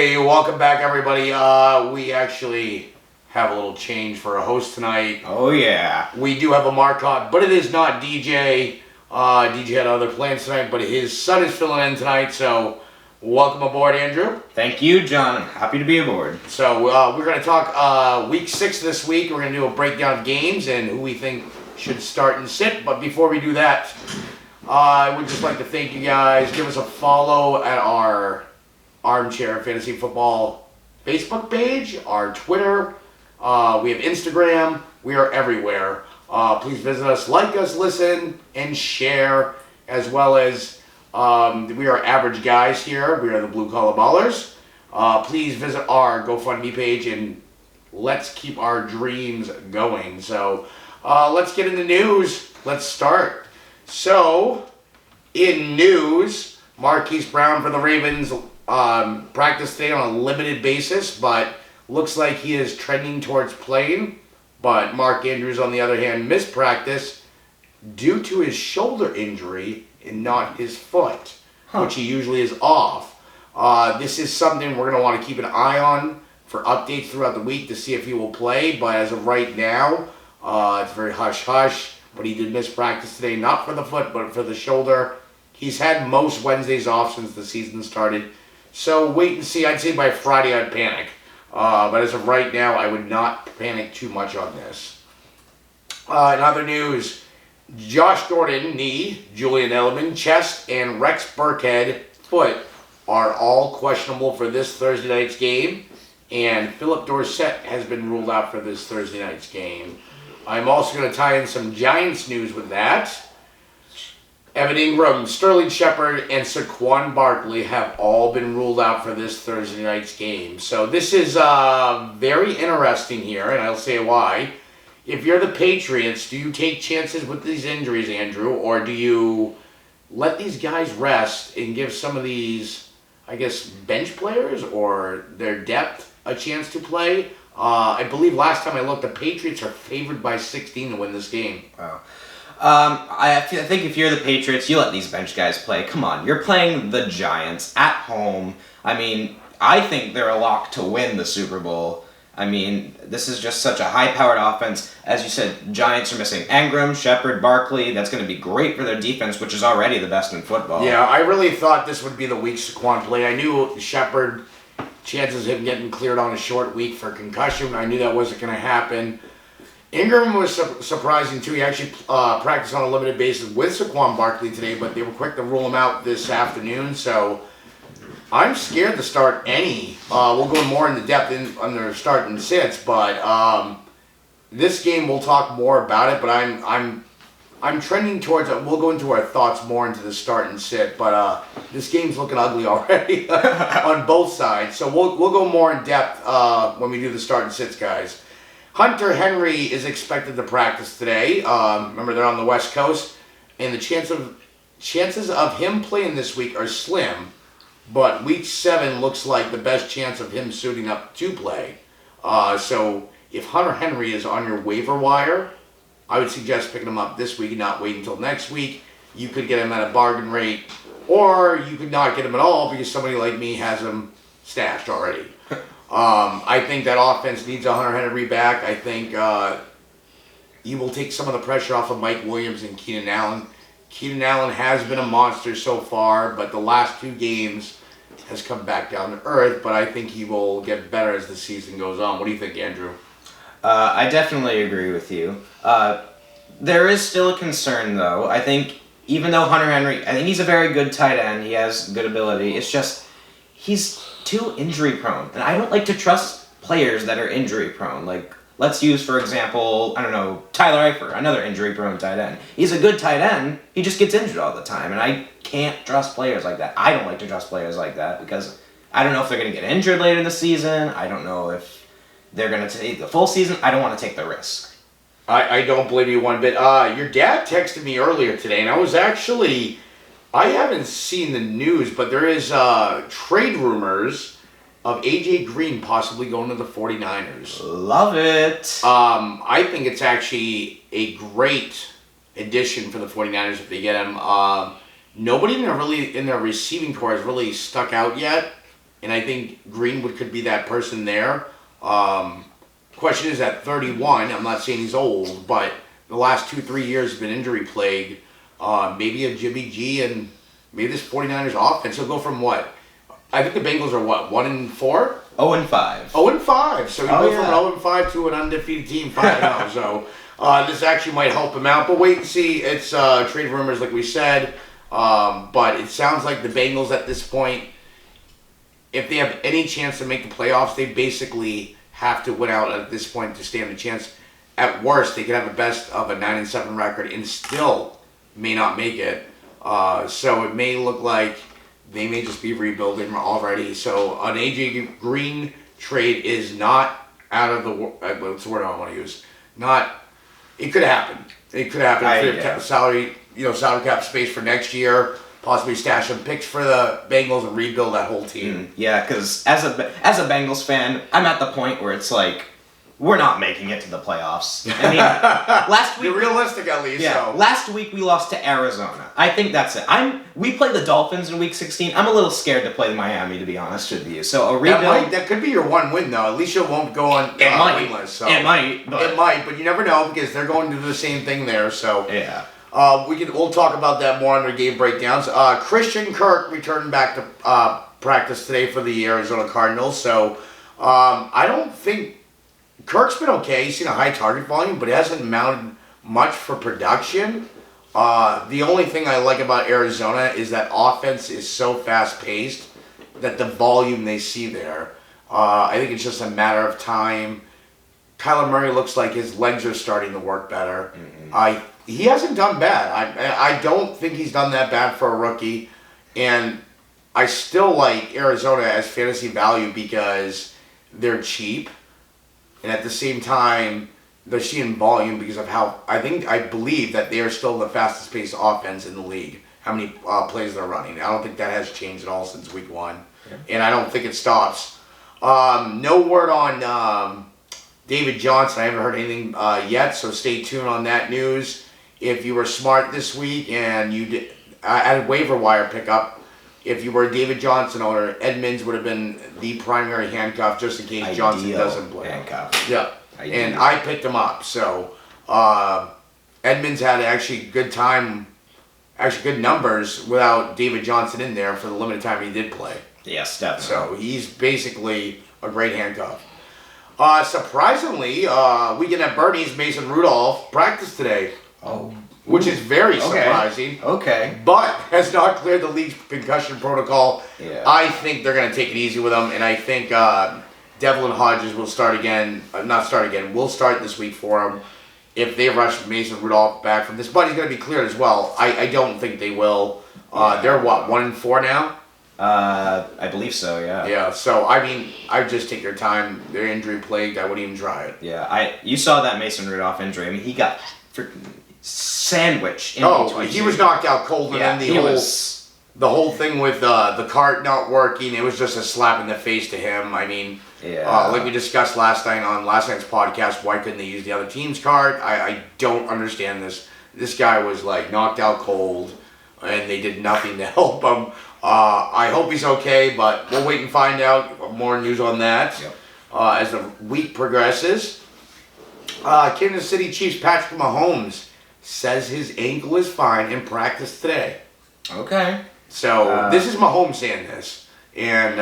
Hey, welcome back, everybody. We actually have a little change for a host tonight. Oh, yeah. We do have a Marcotte, but it is not DJ. DJ had other plans tonight, but his son is filling in tonight, so welcome aboard, Andrew. Thank you, John. I'm happy to be aboard. So we're going to talk Week 6 this week. We're going to do a breakdown of games and who we think should start and sit. But before we do that, I would just like to thank you guys. Give us a follow at our Armchair Fantasy Football Facebook page, our Twitter. We have Instagram. We are everywhere. Please visit us, like us, listen, and share, as well as we are average guys here. We are the Blue Collar Ballers. Please visit our GoFundMe page and let's keep our dreams going. So let's get into news. Let's start. So, in news, Marquise Brown for the Ravens practiced today on a limited basis, but looks like he is trending towards playing. But Mark Andrews, on the other hand, missed practice due to his shoulder injury and not his foot, which he usually is off. This is something we're going to want to keep an eye on for updates throughout the week to see if he will play. But as of right now, it's very hush-hush. But he did miss practice today, not for the foot, but for the shoulder. He's had most Wednesdays off since the season started. So wait and see. I'd say by Friday I'd panic. But as of right now, I would not panic too much on this. In other news, Josh Gordon, knee, Julian Edelman, chest, and Rex Burkhead, foot, are all questionable for this Thursday night's game. And Philip Dorsett has been ruled out for this Thursday night's game. I'm also going to tie in some Giants news with that. Evan Ingram, Sterling Shepard, and Saquon Barkley have all been ruled out for this Thursday night's game. So this is very interesting here, and I'll say why. If you're the Patriots, do you take chances with these injuries, Andrew, or do you let these guys rest and give some of these, I guess, bench players or their depth a chance to play? I believe last time I looked, the Patriots are favored by 16 to win this game. Wow. I think if you're the Patriots, you let these bench guys play. Come on, you're playing the Giants at home. I mean, I think they're a lock to win the Super Bowl. I mean, this is just such a high-powered offense. As you said, Giants are missing Ingram, Shepard, Barkley. That's going to be great for their defense, which is already the best in football. Yeah, I really thought this would be the week Saquon played. I knew Shepard, chances of him getting cleared on a short week for concussion, I knew that wasn't going to happen. Ingram was surprising, too. He actually practiced on a limited basis with Saquon Barkley today, but they were quick to rule him out this afternoon, so I'm scared to start any. We'll go more into depth on their start and sits, but this game we'll talk more about it, but I'm trending towards it. We'll go into our thoughts more into the start and sit, but this game's looking ugly already on both sides, so we'll go more in depth when we do the start and sits, guys. Hunter Henry is expected to practice today. Remember, they're on the West Coast, and the chances of him playing this week are slim, but Week 7 looks like the best chance of him suiting up to play. So if Hunter Henry is on your waiver wire, I would suggest picking him up this week and not wait until next week. You could get him at a bargain rate, or you could not get him at all because somebody like me has him stashed already. I think that offense needs a Hunter Henry back. I think he will take some of the pressure off of Mike Williams and Keenan Allen. Keenan Allen has been a monster so far, but the last 2 games has come back down to earth, but I think he will get better as the season goes on. What do you think, Andrew? I definitely agree with you. There is still a concern, though. I think even though Hunter Henry, I think he's a very good tight end. He has good ability. It's just he's too injury prone, and I don't like to trust players that are injury prone. Like, let's use, for example, I don't know, Tyler Eifert, another injury prone tight end. He's a good tight end, he just gets injured all the time, and I can't trust players like that. I don't like to trust players like that because I don't know if they're going to get injured later in the season. I don't know if they're going to take the full season. I don't want to take the risk. I don't blame you one bit. Your dad texted me earlier today, and I haven't seen the news, but there is trade rumors of A.J. Green possibly going to the 49ers. Love it. I think it's actually a great addition for the 49ers if they get him. Nobody in their receiving core has really stuck out yet. and I think Greenwood could be that person there. Question is, at 31, I'm not saying he's old, but the last 2-3 years has been injury plagued. Maybe a Jimmy G and maybe this 49ers offense will go from what? I think the Bengals are what, 1-4? 0-5. 0-5. So you go from 0-5 to an undefeated team 5-0. So this actually might help him out. But wait and see. It's trade rumors, like we said. But it sounds like the Bengals at this point, if they have any chance to make the playoffs, they basically have to win out at this point to stand a chance. At worst, they could have a best of a 9-7 record and still may not make it. So it may look like they may just be rebuilding already. So an AJ Green trade is not out of the what's the word I want to use? It could happen. It could happen if they have salary cap space for next year. Possibly stash some picks for the Bengals and rebuild that whole team. Yeah, because as a Bengals fan, I'm at the point where it's like, we're not making it to the playoffs. I mean, last week... You're realistic, at least. Yeah, so. Last week we lost to Arizona. I think that's it. We played the Dolphins in Week 16. I'm a little scared to play Miami, to be honest with you. So a rebuild... That could be your one win, though. At least you won't go on winless. So. It might. But you never know, because they're going to do the same thing there. So yeah. We'll talk about that more on our game breakdowns. Christian Kirk returned back to practice today for the Arizona Cardinals. So I don't think... Kirk's been okay. He's seen a high target volume, but he hasn't mounted much for production. The only thing I like about Arizona is that offense is so fast-paced that the volume they see there, I think it's just a matter of time. Kyler Murray looks like his legs are starting to work better. Mm-hmm. He hasn't done bad. I don't think he's done that bad for a rookie. And I still like Arizona as fantasy value because they're cheap. And at the same time, they're seeing volume because of how I believe that they are still the fastest paced offense in the league. How many plays they're running. I don't think that has changed at all since week 1. Yeah. And I don't think it stops. No word on David Johnson. I haven't heard anything yet, so stay tuned on that news. If you were smart this week and you did at a waiver wire pickup, if you were a David Johnson owner, Edmonds would have been the primary handcuff just in case Johnson doesn't play. Handcuff. Yeah. And I picked him up. So Edmonds had actually good numbers without David Johnson in there for the limited time he did play. Yes, definitely. So he's basically a great handcuff. Surprisingly, weekend at Bernie's, Mason Rudolph practiced today. Oh. Which is very surprising. Okay. But has not cleared the league's concussion protocol. Yeah. I think they're going to take it easy with him, and I think Devlin Hodges will start again. Will start this week for him if they rush Mason Rudolph back from this. But he's going to be cleared as well. I don't think they will. They're what, 1-4 now? I believe so, yeah. Yeah, so, I mean, I'd just take their time. They're injury plagued. I wouldn't even try it. Yeah, you saw that Mason Rudolph injury. I mean, he got freaking sandwich in between. He was knocked out cold, and then the whole thing with the cart not working, it was just a slap in the face to him. I mean, like we discussed last night on last night's podcast, why couldn't they use the other team's cart? I don't understand this. This guy was like knocked out cold, and they did nothing to help him. I hope he's okay, but we'll wait and find out. More news on that as the week progresses. Kansas City Chiefs Patrick Mahomes says his ankle is fine in practice today. Okay. So this is Mahomes saying this. And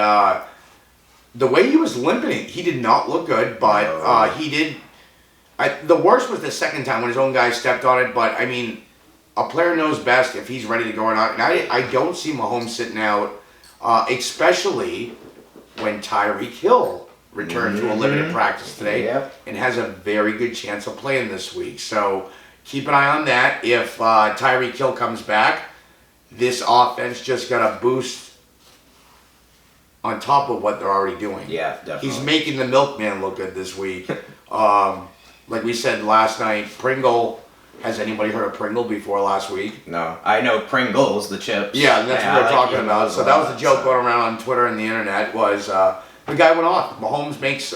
the way he was limping, he did not look good, but he did. The worst was the second time when his own guy stepped on it, but I mean, a player knows best if he's ready to go or not. And I don't see Mahomes sitting out, especially when Tyreek Hill returned to a limited practice today and has a very good chance of playing this week. So keep an eye on that. If Tyreek Hill comes back, this offense just got a boost on top of what they're already doing. Yeah, definitely. He's making the milkman look good this week. Like we said last night, Pringle. Has anybody heard of Pringle before last week? No. I know Pringles, the chips. Yeah, that's what we're talking about. So that was the joke going around on Twitter and the internet was the guy went off. Mahomes makes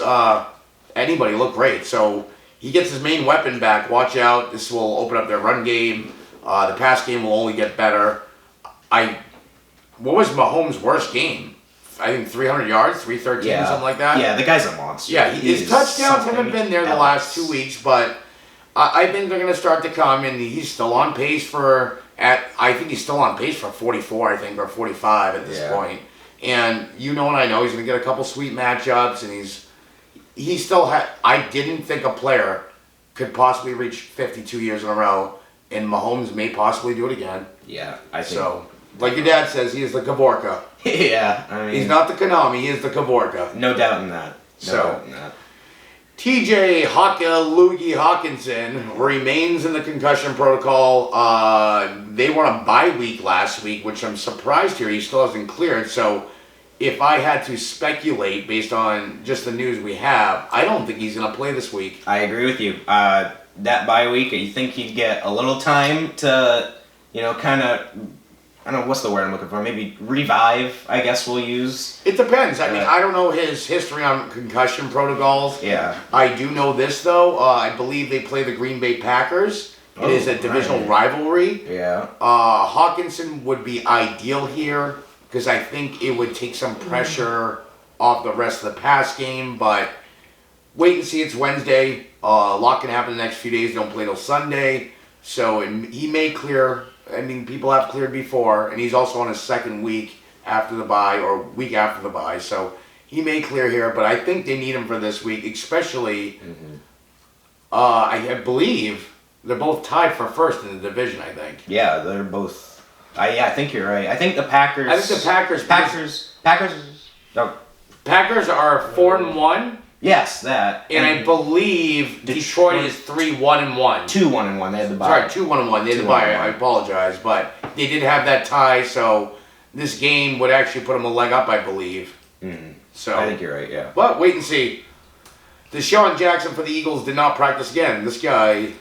anybody look great. So he gets his main weapon back. Watch out. This will open up their run game. The pass game will only get better. What was Mahomes' worst game? I think 300 yards, 313, something like that. Yeah, the guy's a monster. Yeah, his touchdowns haven't been there the last 2 weeks, but I think they're going to start to come, and he's still on pace I think he's still on pace for 44, I think, or 45 at this point. And you know and I know he's going to get a couple sweet matchups, and he still I didn't think a player could possibly reach 52 years in a row, and Mahomes may possibly do it again. Yeah, I think so. Like your dad says, he is the Kavorka. Yeah, I mean... He's not the Konami, he is the Kavorka. No doubt in that. No doubt in that. TJ Loogie Hawkinson remains in the concussion protocol. They were on a bye week last week, which I'm surprised here. He still hasn't cleared. So if I had to speculate based on just the news we have, I don't think he's going to play this week. I agree with you. That bye week, you think he'd get a little time to, kind of... I don't know, what's the word I'm looking for? Maybe revive, I guess we'll use. It depends. I mean, I don't know his history on concussion protocols. Yeah. I do know this, though. I believe they play the Green Bay Packers. It is a divisional rivalry. Yeah. Hawkinson would be ideal here because I think it would take some pressure off the rest of the pass game. But wait and see. It's Wednesday. A lot can happen the next few days. They don't play till Sunday. So he may clear... I mean, people have cleared before, and he's also on his second week after the bye, or week after the bye, so he may clear here, but I think they need him for this week, especially, I believe they're both tied for first in the division, I think. Yeah, they're both, I think you're right. I think the Packers... Packers are 4-1. Yes, that. And I believe Detroit is 3-1-1. 2-1-1. They had the bye. Sorry, 2-1-1. They had the bye. I apologize, but they did have that tie, so this game would actually put them a leg up, I believe. Mm-hmm. So I think you're right. Yeah. But wait and see. Deshaun Jackson for the Eagles did not practice again. This guy,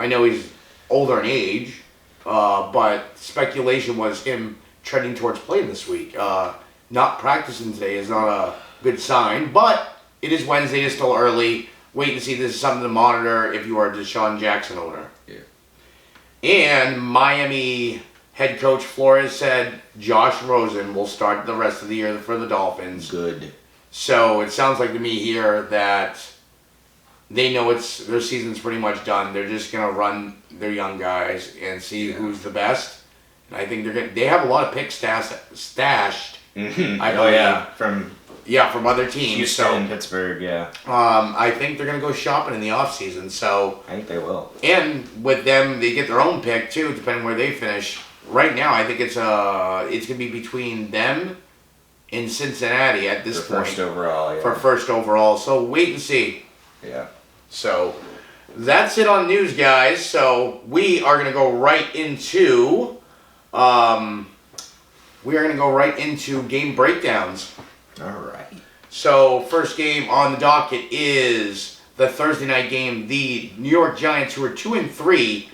I know he's older in age, but speculation was him trending towards playing this week. Not practicing today is not a good sign, but it is Wednesday, it's still early. Wait and see, this is something to monitor if you are a Deshaun Jackson owner. Yeah. And Miami head coach Flores said Josh Rosen will start the rest of the year for the Dolphins. Good. So it sounds like to me here that they know their season's pretty much done. They're just going to run their young guys and see who's the best. And I think they have a lot of picks stashed. Mm-hmm. I believe. From other teams. Houston, Pittsburgh, yeah. I think they're going to go shopping in the offseason, so... I think they will. And with them, they get their own pick, too, depending where they finish. Right now, I think it's going to be between them and Cincinnati at this point. First overall, yeah. For first overall, so wait and see. Yeah. So, that's it on news, guys. So, we are going to go right into... game breakdowns. All right. So, first game on the docket is the Thursday night game. The New York Giants, who are 2-3,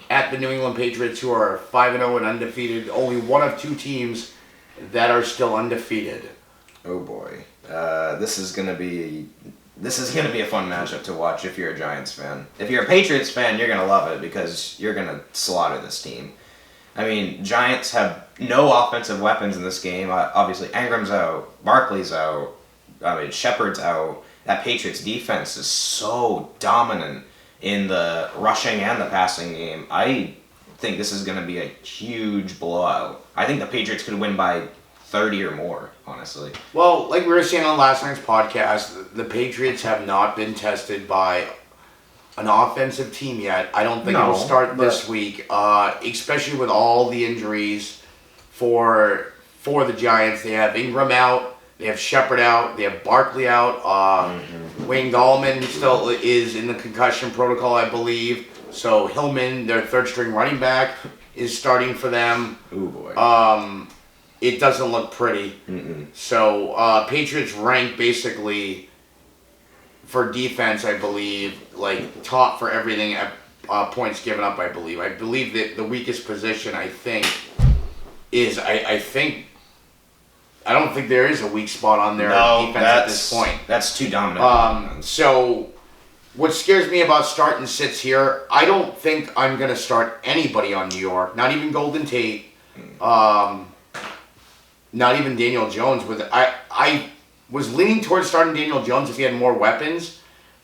at the New England Patriots, who are 5-0 and undefeated. Only one of two teams that are still undefeated. Oh boy, this is gonna be a fun matchup to watch if you're a Giants fan. If you're a Patriots fan, you're gonna love it because you're gonna slaughter this team. I mean, Giants have no offensive weapons in this game. Obviously, Ingram's out, Barkley's out, Shepard's out. That Patriots defense is so dominant in the rushing and the passing game. I think this is going to be a huge blowout. I think the Patriots could win by 30 or more, honestly. Well, like we were saying on last night's podcast, the Patriots have not been tested by an offensive team yet. I don't think it will start this week, especially with all the injuries for the Giants. They have Ingram out, they have Shepard out, they have Barkley out. Wayne Gallman still is in the concussion protocol, I believe. So Hillman, their third-string running back, is starting for them. Oh boy. It doesn't look pretty. So Patriots rank basically for defense, I believe, like top for everything at points given up, I believe. I believe that the weakest position, I think, is, I don't think there is a weak spot on their defense at this point. That's too dominant. So what scares me about starting sits here, I don't think I'm going to start anybody on New York, not even Golden Tate. not even Daniel Jones. I was leaning towards starting Daniel Jones if he had more weapons,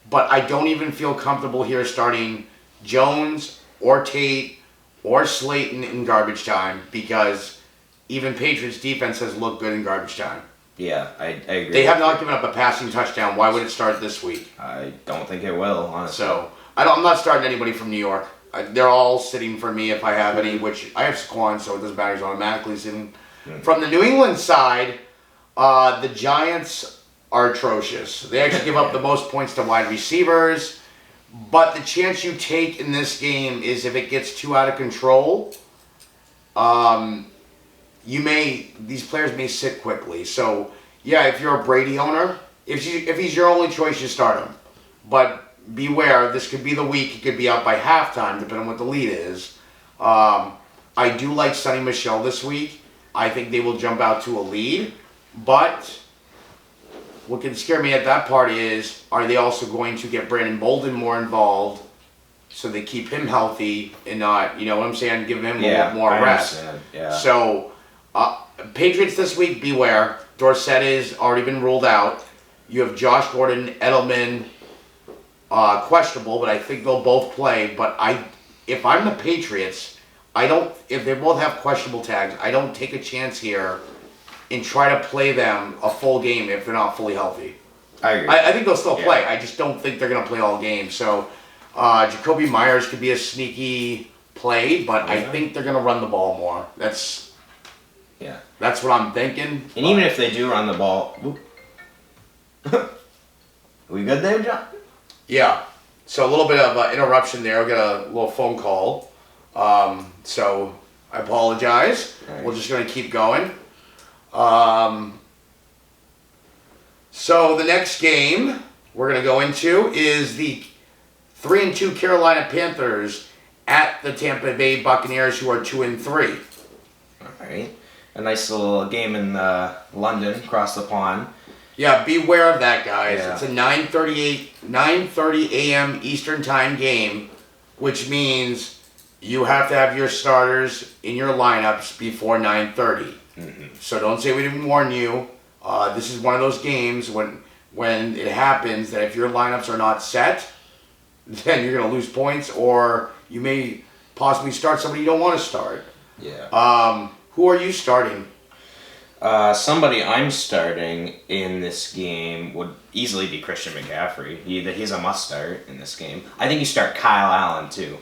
but I don't even feel comfortable here starting Jones or Tate or Slayton in garbage time because even Patriots defense has looked good in garbage time. Yeah, I agree. They have not given up a passing touchdown. Why would it start this week? I don't think it will, honestly. So I'm not starting anybody from New York. They're all sitting for me if I have any, which I have Saquon, so it doesn't matter. He's automatically sitting. From the New England side, the Giants are atrocious. They actually give up the most points to wide receivers, but the chance you take in this game is if it gets too out of control, these players may sit quickly. So, yeah, if you're a Brady owner, if he's your only choice, you start him. But beware, this could be the week. He could be out by halftime, depending on what the lead is. I do like Sonny Michel this week. I think they will jump out to a lead. But what can scare me at that part is, are they also going to get Brandon Bolden more involved so they keep him healthy and not, you know what I'm saying, give him more rest? Yeah. So, Patriots this week, beware. Dorsett has already been ruled out. You have Josh Gordon, Edelman, questionable, but I think they'll both play. But if I'm the Patriots, if they both have questionable tags, I don't take a chance here and try to play them a full game if they're not fully healthy. I agree. I think they'll still play. I just don't think they're going to play all game. So, Jacoby Myers could be a sneaky play, but I think they're going to run the ball more. That's what I'm thinking. And even if they do run the ball, are we good there, John? Yeah. So a little bit of interruption there. We got a little phone call. So I apologize. Right. We're just going to keep going. So the next game we're going to go into is the 3-2 Carolina Panthers at the Tampa Bay Buccaneers, who are 2-3. All right. A nice little game in London, across the pond. Yeah, beware of that, guys. Yeah. It's a 9:30 a.m. Eastern Time game, which means you have to have your starters in your lineups before 9:30. Mm-hmm. So don't say we didn't warn you. This is one of those games when it happens that if your lineups are not set, then you're going to lose points, or you may possibly start somebody you don't want to start. Yeah. Who are you starting? Somebody I'm starting in this game would easily be Christian McCaffrey. He's a must start in this game. I think you start Kyle Allen too,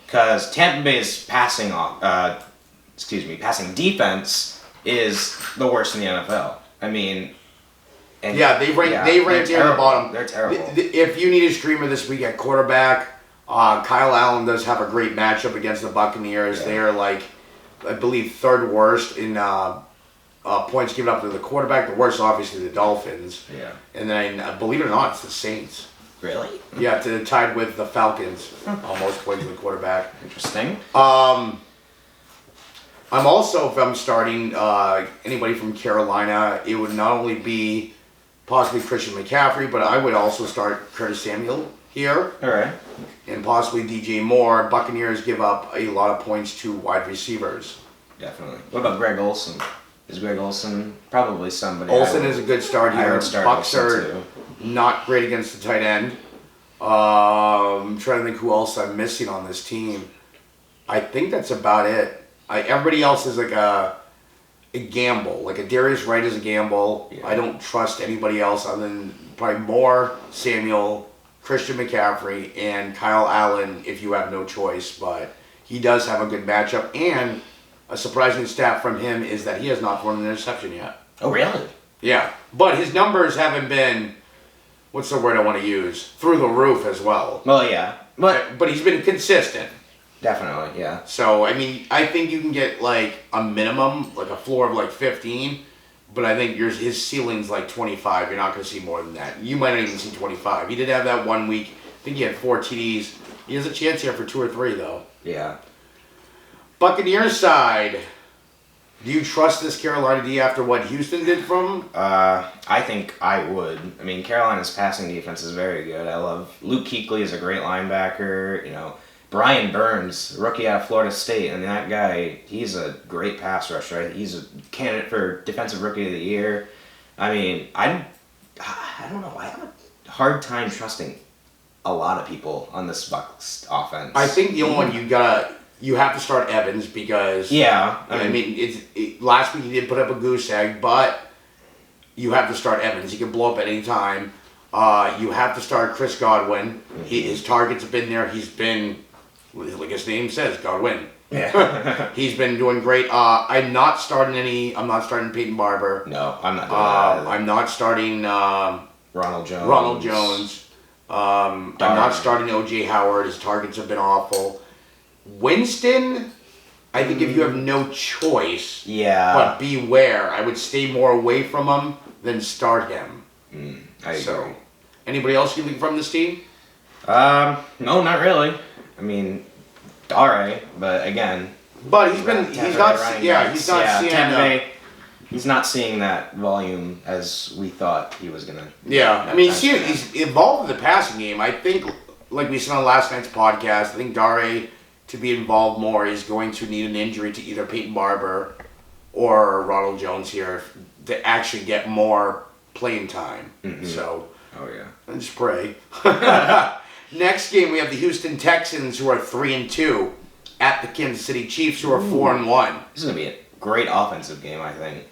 because Tampa Bay's passing defense is the worst in the NFL. I mean, They rank near the bottom. They're terrible. If you need a streamer this week at quarterback, Kyle Allen does have a great matchup against the Buccaneers. Yeah. They are I believe, third worst in points given up to the quarterback. The worst, obviously, the Dolphins. Yeah. And then, believe it or not, it's the Saints. Really? Yeah, tied with the Falcons on most points to the quarterback. Interesting. I'm also, if I'm starting anybody from Carolina, it would not only be possibly Christian McCaffrey, but I would also start Curtis Samuel here. All right. And possibly DJ Moore. Buccaneers give up a lot of points to wide receivers. Definitely. What about Greg Olsen? Is Greg Olsen probably somebody? Olsen is a good start here. I would start Bucks Olsen are too. not great against the tight end. I'm trying to think who else I'm missing on this team. I think that's about it. Everybody else is like a gamble. Like a Darius Wright is a gamble. Yeah. I don't trust anybody else other than probably Moore, Samuel, Christian McCaffrey, and Kyle Allen if you have no choice. But he does have a good matchup. And a surprising stat from him is that he has not thrown an interception yet. Oh, really? Yeah. But his numbers haven't been, what's the word I want to use? Through the roof as well. Well, yeah. But he's been consistent. Definitely, yeah. So, I mean, I think you can get like a minimum, like a floor of like 15, but I think his ceiling's like 25. You're not going to see more than that. You might not even see 25. He did have that 1 week. I think he had 4 TDs. He has a chance here for 2 or 3, though. Yeah. Buccaneers side, do you trust this Carolina D after what Houston did from him? I think I would. I mean, Carolina's passing defense is very good. I love Luke Kuechly is a great linebacker. You know, Brian Burns, rookie out of Florida State, and that guy, he's a great pass rusher. He's a candidate for Defensive Rookie of the Year. I mean, I don't know. I have a hard time trusting a lot of people on this Bucs offense. I think the only one you have to start Evans because I mean last week he did put up a goose egg, but you have to start Evans. He can blow up at any time. You have to start Chris Godwin. His targets have been there. He's been, like his name says, Godwin. Yeah. He's been doing great. I'm not starting Peyton Barber. No, I'm not doing that either. I'm not starting Ronald Jones. I'm not starting O.J. Howard. His targets have been awful. Winston, I think if you have no choice, but beware. I would stay more away from him than start him. I agree. Anybody else you think from this team? No, not really. I mean, Dare, but again. But he's not seeing that volume as we thought he was gonna. Yeah, I mean, he's involved in the passing game. I think, like we said on last night's podcast, I think Dare, to be involved more, is going to need an injury to either Peyton Barber or Ronald Jones here to actually get more playing time. So, just pray. Next game, we have the Houston Texans, who are 3-2, at the Kansas City Chiefs, who are 4-1. This is gonna be a great offensive game, I think.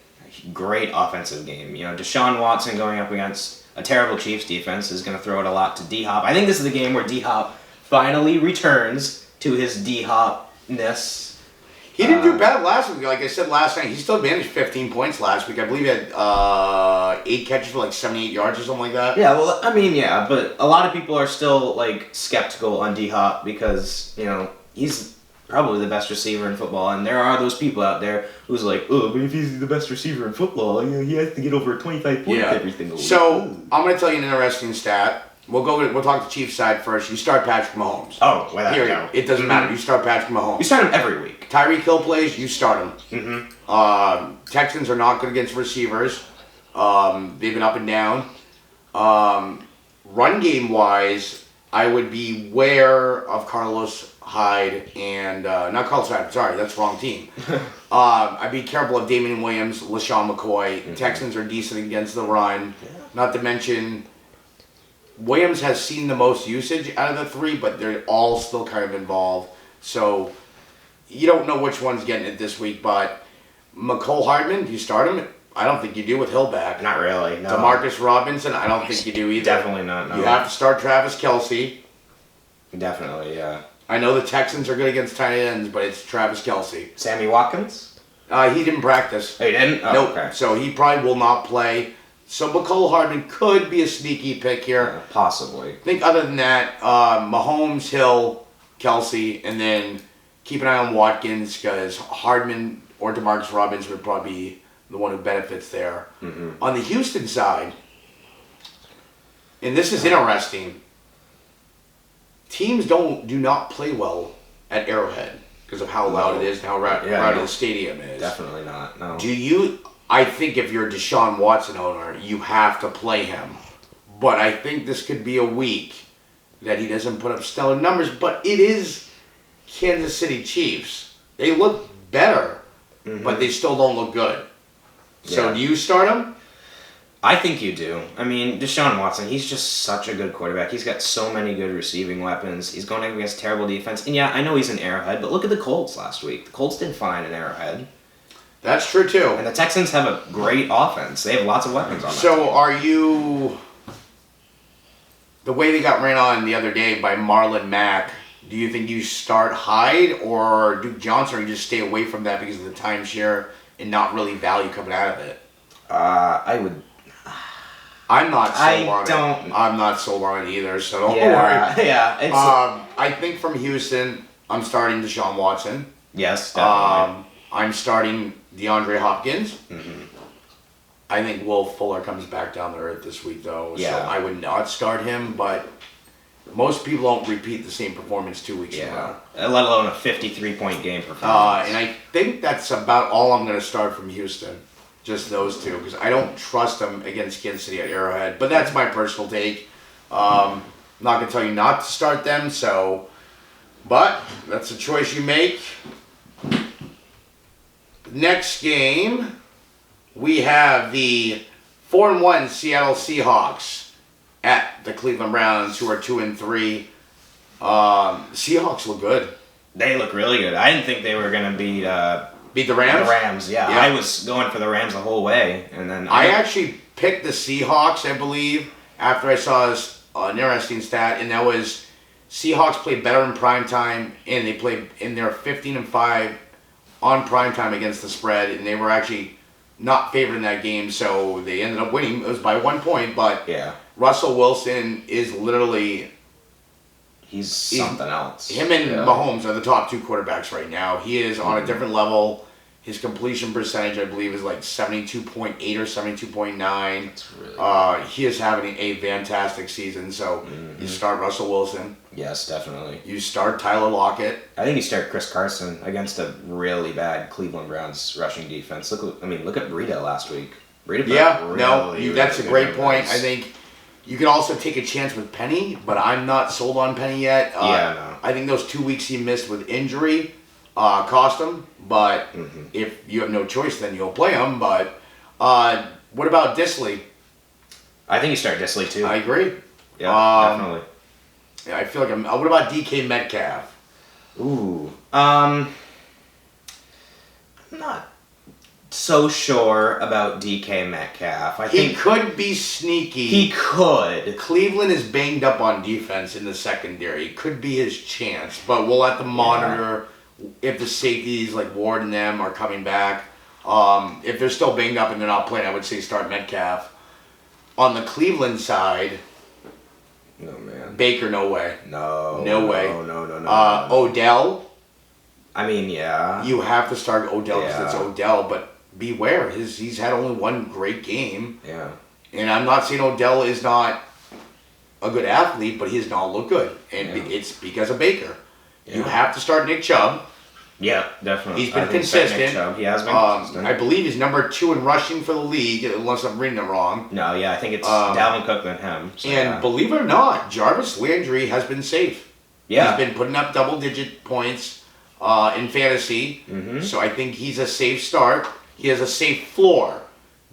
Great offensive game. You know, Deshaun Watson going up against a terrible Chiefs defense is going to throw it a lot to D-Hop. I think this is the game where D-Hop finally returns to his D-Hop-ness. He didn't do bad last week. Like I said last night, he still managed 15 points last week. I believe he had 8 catches for like 78 yards or something like that. Yeah, well, I mean, but a lot of people are still like skeptical on D-Hop because, you know, he's probably the best receiver in football, and there are those people out there who's like, oh, but if he's the best receiver in football, you know, he has to get over 25 points every single week. So, I'm going to tell you an interesting stat. We'll talk the Chiefs side first. You start Patrick Mahomes. Oh, without doubt. It doesn't matter. You start Patrick Mahomes. You start him every week. Tyreek Hill plays, you start him. Texans are not good against receivers. They've been up and down. Run game wise, I would beware of Carlos Hyde and not Carlos Hyde. Sorry, that's the wrong team. I'd be careful of Damian Williams, LaShawn McCoy. Texans are decent against the run. Not to mention, Williams has seen the most usage out of the three, but they're all still kind of involved. So you don't know which one's getting it this week. But McCole Hardman, do you start him? I don't think you do with Hill back. Not really. No. Demarcus Robinson, I don't think you do either. Definitely not. No. You have to start Travis Kelce. Definitely, yeah. I know the Texans are good against tight ends, but it's Travis Kelce. Sammy Watkins? He didn't practice. Oh, he didn't? Oh, nope. Okay. So he probably will not play. So McCole Hardman could be a sneaky pick here. Possibly. I think other than that, Mahomes, Hill, Kelce, and then keep an eye on Watkins because Hardman or DeMarcus Robinson would probably be the one who benefits there. On the Houston side, and this is interesting, teams do not play well at Arrowhead because of how loud it is and how rowdy the stadium is. Definitely not, no. I think if you're a Deshaun Watson owner, you have to play him. But I think this could be a week that he doesn't put up stellar numbers, but it is Kansas City Chiefs. They look better, but they still don't look good. So do you start him? I think you do. I mean, Deshaun Watson, he's just such a good quarterback. He's got so many good receiving weapons. He's going up against terrible defense. And yeah, I know he's in Arrowhead, but look at the Colts last week. The Colts did fine in Arrowhead. That's true, too. And the Texans have a great offense. They have lots of weapons on that So team. are you... The way they got ran on the other day by Marlon Mack, do you think you start Hyde or Duke Johnson, or you just stay away from that because of the timeshare and not really value coming out of it? I would... I'm not sold on it. I'm not sold on it either, so don't worry. Yeah, I think from Houston, I'm starting Deshaun Watson. Yes, definitely. I'm starting DeAndre Hopkins. I think Will Fuller comes back down to earth this week, though. So I would not start him, but most people don't repeat the same performance 2 weeks in a row. Let alone a 53-point game performance. And I think that's about all I'm going to start from Houston. Just those two, because I don't trust them against Kansas City at Arrowhead. But that's my personal take. I'm not going to tell you not to start them, so But that's a choice you make. Next game, we have the 4-1 Seattle Seahawks at the Cleveland Browns, who are 2-3. Seahawks look good. They look really good. I didn't think they were going to beat the Rams. The Rams, yeah. I was going for the Rams the whole way, and then I actually picked the Seahawks, I believe, after I saw an interesting stat, and that was Seahawks played better in primetime, and they played in their 15-5 on primetime against the spread, and they were actually not favored in that game, so they ended up winning. It was by 1 point, but yeah. Russell Wilson is literally... He's something else. Him and Mahomes are the top 2 quarterbacks right now. He is on a different level. His completion percentage, I believe, is like 72.8 or 72.9. That's really he is having a fantastic season, so you start Russell Wilson. Yes, definitely. You start Tyler Lockett. I think you start Chris Carson against a really bad Cleveland Browns rushing defense. Look at Breida last week. Breida That's a great point. I think you can also take a chance with Penny, but I'm not sold on Penny yet. No. I think those 2 weeks he missed with injury cost him, but if you have no choice, then you'll play him. But what about Disley? I think you start Disley too. I agree. Yeah, definitely. Yeah, I feel like what about DK Metcalf? Ooh. I'm not so sure about DK Metcalf. I think he could be sneaky. He could. Cleveland is banged up on defense in the secondary. It could be his chance, but we'll have to monitor if the safeties like Ward and them are coming back. If they're still banged up and they're not playing, I would say start Metcalf. On the Cleveland side, no man. Baker, no way. No way. No. Odell. I mean, yeah. You have to start Odell because it's Odell, but beware. He's had only one great game. Yeah. And I'm not saying Odell is not a good athlete, but he does not look good. And it's because of Baker. Yeah. You have to start Nick Chubb. Yeah, definitely. He's been consistent. Nick Chubb. He has been consistent. I believe he's number 2 in rushing for the league, unless I'm reading it wrong. No, yeah, I think it's Dalvin Cook than him. So and believe it or not, Jarvis Landry has been safe. Yeah. He's been putting up double-digit points in fantasy. Mm-hmm. So I think he's a safe start. He has a safe floor.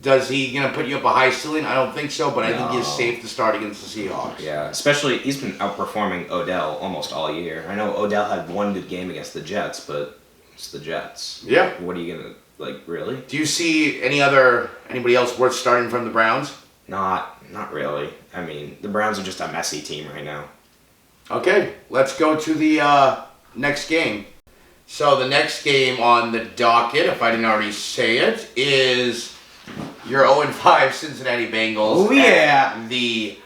Does he put you up a high ceiling? I don't think so, but I think he's safe to start against the Seahawks. Yeah, especially he's been outperforming Odell almost all year. I know Odell had one good game against the Jets, but it's the Jets. Yeah. What are you gonna really? Do you see anybody else worth starting from the Browns? Not really. I mean, the Browns are just a messy team right now. Okay, let's go to the next game. So the next game on the docket, if I didn't already say it, is your 0-5 Cincinnati Bengals. Oh yeah. And the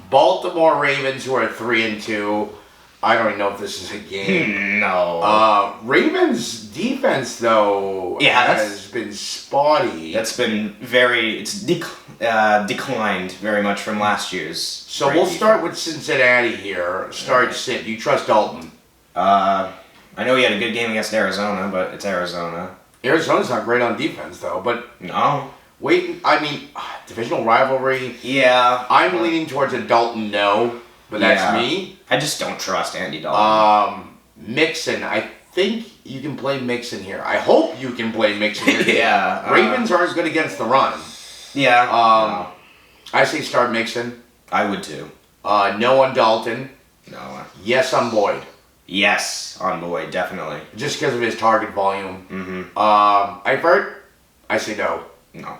Baltimore Ravens, who are 3-2. I don't even know if this is a game. No. Ravens defense though has been spotty. That's been declined very much from last year's. So we'll start with Cincinnati here. Sit. You trust Dalton? I know he had a good game against Arizona, but it's Arizona. Arizona's not great on defense though, but no. Divisional rivalry. Yeah. I'm leaning towards a Dalton no, but that's me. I just don't trust Andy Dalton. Mixon, I think you can play Mixon here. I hope you can play Mixon here. Yeah. Ravens aren't good against the run. Yeah. I say start Mixon. I would too. No on Dalton. No. Yes on Boyd. Yes on Boyd, definitely. Just because of his target volume. Mm-hmm. Eifert, I say no. No.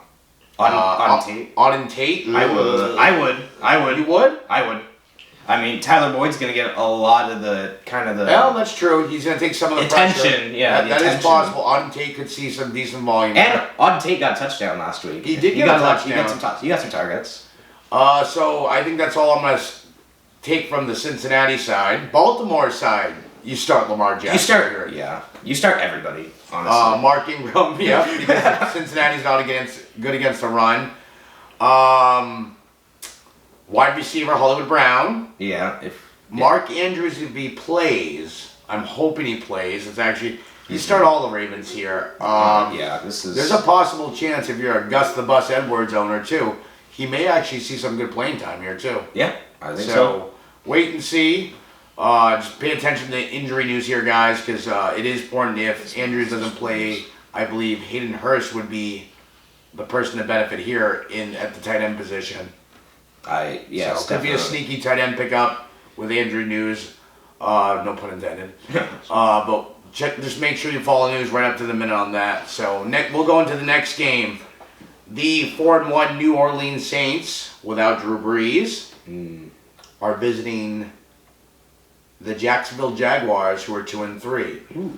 On Tate? On Tate? I would. You would? I would. I mean, Tyler Boyd's going to get a lot of the Well, that's true. He's going to take some of the attention. Pressure. Yeah, that is possible. Auden Tate could see some decent volume. And Auden Tate got a touchdown last week. He did get a touchdown. He got some targets. So I think that's all I'm going to take from the Cincinnati side. Baltimore side, you start Lamar Jackson. You start everybody, honestly. Mark Ingram, because Cincinnati's not good against the run. Wide receiver Hollywood Brown. Yeah. Mark Andrews, if he plays, I'm hoping he plays. It's actually you start all the Ravens here. There's a possible chance if you're a Gus the Bus Edwards owner too, he may actually see some good playing time here too. Yeah, I think so. Wait and see. Just pay attention to the injury news here, guys, because it is important. If Andrews doesn't play, I believe Hayden Hurst would be the person to benefit here at the tight end position. So it could be a sneaky tight end pickup with Andrew News. No pun intended. But just make sure you follow the news right up to the minute on that. So we'll go into the next game. The 4-1 New Orleans Saints, without Drew Brees, are visiting the Jacksonville Jaguars, who are 2-3.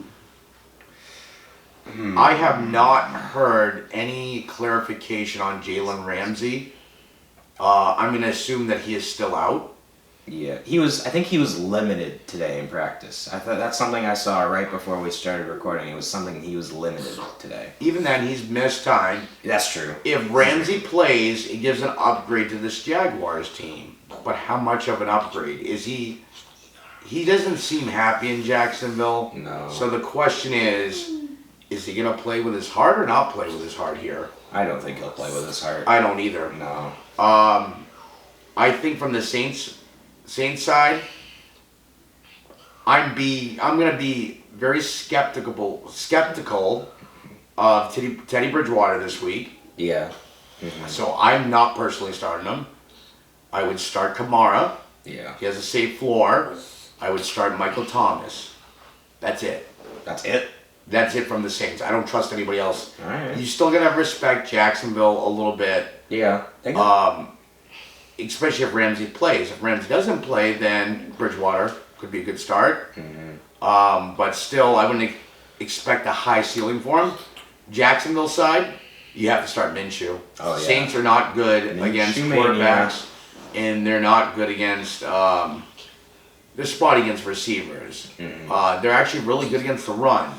I have not heard any clarification on Jalen Ramsey. I'm going to assume that he is still out. Yeah, I think he was limited today in practice. I thought that's something I saw right before we started recording. It was something he was limited today. Even then, he's missed time. That's true. If Ramsey plays, it gives an upgrade to this Jaguars team. But how much of an upgrade? Is he... He doesn't seem happy in Jacksonville. No. So the question is he going to play with his heart or not play with his heart here? I don't think he'll play with his heart. I don't either. No. I think from the Saints side, I'm going to be very skeptical of Teddy Bridgewater this week. Yeah. So I'm not personally starting him. I would start Kamara. Yeah. He has a safe floor. I would start Michael Thomas. That's it. That's it? That's it from the Saints. I don't trust anybody else. All right. You still got to respect Jacksonville a little bit. Yeah. Especially if Ramsey plays. If Ramsey doesn't play, then Bridgewater could be a good start. But still, I wouldn't expect a high ceiling for him. Jacksonville side, you have to start Minshew. Oh, yeah. Saints are not good against quarterbacks, and they're not good against... they're spotty against receivers. They're actually really good against the run.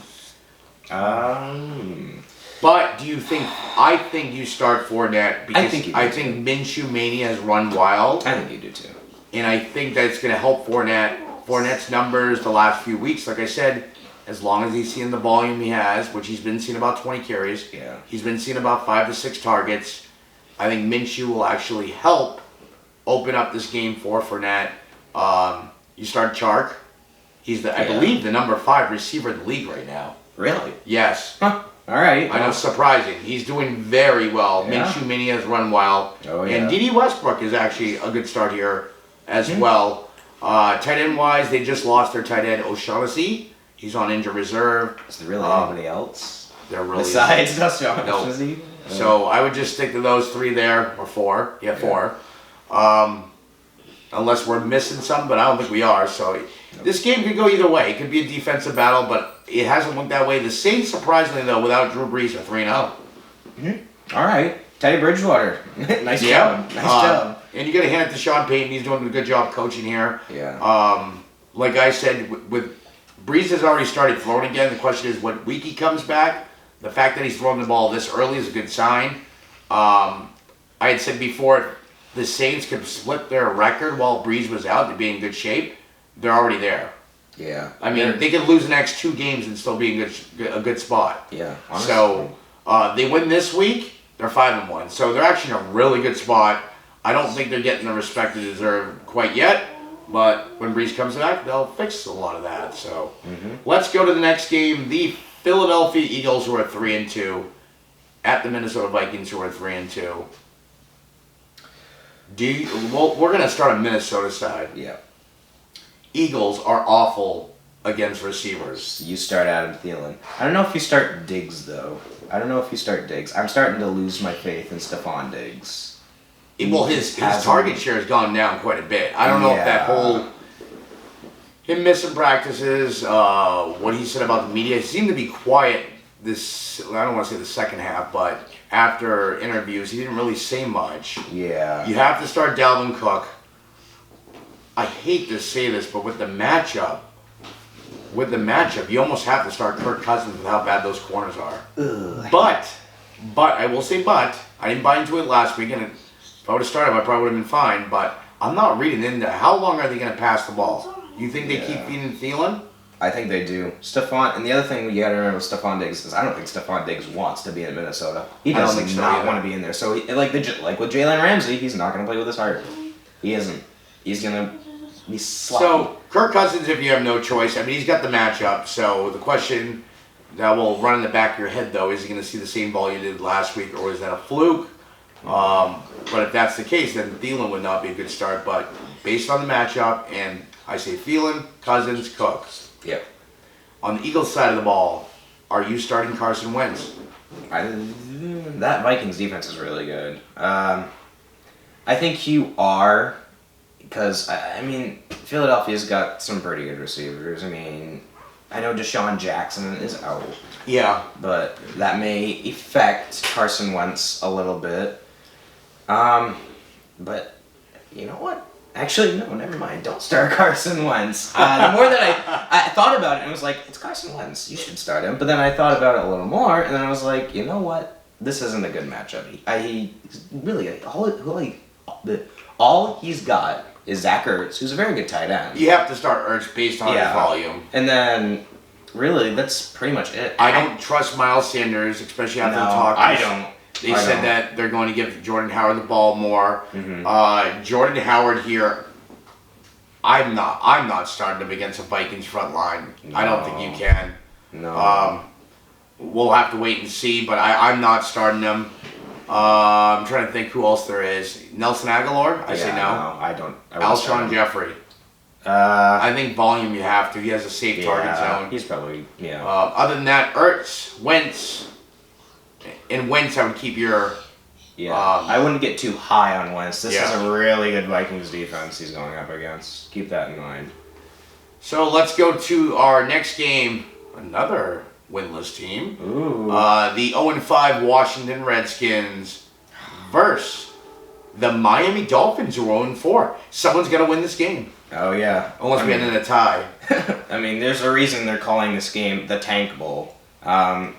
But do you think... I think you start Fournette because I think Minshew Mania has run wild. I think you do too. And I think that it's going to help Fournette. Fournette's numbers the last few weeks, like I said, as long as he's seeing the volume he has, which he's been seeing about 20 carries. Yeah. He's been seeing about 5 to 6 targets. I think Minshew will actually help open up this game for Fournette. You start Chark. He's I believe the number 5 receiver in the league right now. Really? Yes. Huh. All right. I know, surprising. He's doing very well. Yeah. Minshew Mania has run well. Oh, yeah. And D.D. Westbrook is actually a good start here as well. Tight end wise, they just lost their tight end O'Shaughnessy. He's on injured reserve. Is there really anybody else? There really besides O'Shaughnessy? No. So I would just stick to those 3 there, or 4. Yeah, 4. Unless we're missing some, but I don't think we are. So this game could go either way. It could be a defensive battle, but it hasn't looked that way. The Saints, surprisingly though, without Drew Brees, are 3-0. All right. Teddy Bridgewater. Nice job. Nice job. And you got to hand it to Sean Payton. He's doing a good job coaching here. Yeah. Like I said, with Brees has already started throwing again. The question is what week he comes back. The fact that he's throwing the ball this early is a good sign. I had said before, the Saints could split their record while Brees was out. They'd be in good shape. They're already there. Yeah. I mean, they could lose the next 2 games and still be in a good spot. Yeah. Honestly. So they win this week, they're 5-1. So they're actually in a really good spot. I don't think they're getting the respect they deserve quite yet. But when Brees comes back, they'll fix a lot of that. So let's go to the next game. The Philadelphia Eagles, who are 3-2, at the Minnesota Vikings, who are 3-2. We're going to start on Minnesota side. Yeah. Eagles are awful against receivers. You start Adam Thielen. I don't know if you start Diggs, though. I'm starting to lose my faith in Stephon Diggs. Well, his target share has gone down quite a bit. I don't know if that whole... Him missing practices, what he said about the media, he seemed to be quiet this... I don't want to say the second half, but after interviews, he didn't really say much. Yeah. You have to start Dalvin Cook. I hate to say this, but with the matchup, you almost have to start Kirk Cousins with how bad those corners are. Ugh. But, I will say I didn't buy into it last week, and if I would have started him, I probably would have been fine, but I'm not reading into how long are they going to pass the ball? You think they keep feeding Thielen? I think they do. And the other thing you got to remember with Stephon Diggs is I don't think Stephon Diggs wants to be in Minnesota. He does not want to be in there. So, like with Jalen Ramsey, he's not going to play with his heart. He isn't. He's going to be sloppy. So, Kirk Cousins, if you have no choice, I mean, he's got the matchup. So, the question that will run in the back of your head, though, is he going to see the same ball you did last week, or is that a fluke? But if that's the case, then Thielen would not be a good start. But based on the matchup, and I say Thielen, Cousins, Cook. Yep. On the Eagles side of the ball, are you starting Carson Wentz? That Vikings defense is really good. I think you are, because, I mean, Philadelphia's got some pretty good receivers. I mean, I know Deshaun Jackson is out. Yeah. But that may affect Carson Wentz a little bit. But you know what? Actually, no, never mind. Don't start Carson Wentz. The more that I thought about it, it was like, it's Carson Wentz. You should start him. But then I thought about it a little more, and then I was like, you know what? This isn't a good matchup. He really, all he's got is Zach Ertz, who's a very good tight end. You have to start Ertz based on his volume. And then, really, that's pretty much it. I don't trust Miles Sanders, especially after the talk. I don't. They said that they're going to give Jordan Howard the ball more. Mm-hmm. Jordan Howard here, I'm not starting him against a Vikings front line. No. I don't think you can. No. We'll have to wait and see, but I'm not starting him. I'm trying to think who else there is. Nelson Aguilar? I say no. No, I don't. Alshon Jeffrey. I think volume you have to. He has a safe target zone. He's probably, other than that, Ertz, Wentz. In Wentz, I would keep your... I wouldn't get too high on Wentz. This is a really good Vikings defense he's going up against. Keep that in mind. So let's go to our next game. Another winless team. Ooh. The 0-5 Washington Redskins versus the Miami Dolphins, who are 0-4. Someone's got to win this game. Oh, yeah. Unless we end in a tie. I mean, there's a reason they're calling this game the Tank Bowl.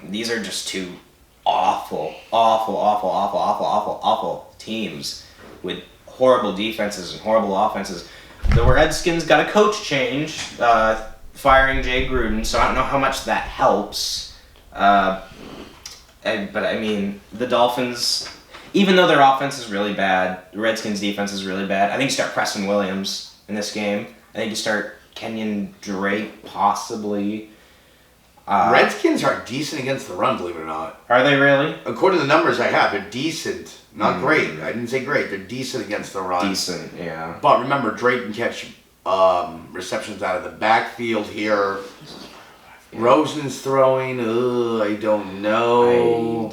These are just two awful teams with horrible defenses and horrible offenses. The Redskins got a coach change, firing Jay Gruden, so I don't know how much that helps. But I mean, the Dolphins, even though their offense is really bad, the Redskins' defense is really bad. I think you start Preston Williams in this game. I think you start Kenyon Drake, possibly. Redskins are decent against the run, believe it or not. Are they really? According to the numbers I have, they're decent. Not great. I didn't say great. They're decent against the run. Decent, yeah. But remember, Drake can catch receptions out of the backfield here. Yeah. Rosen's throwing. I don't know.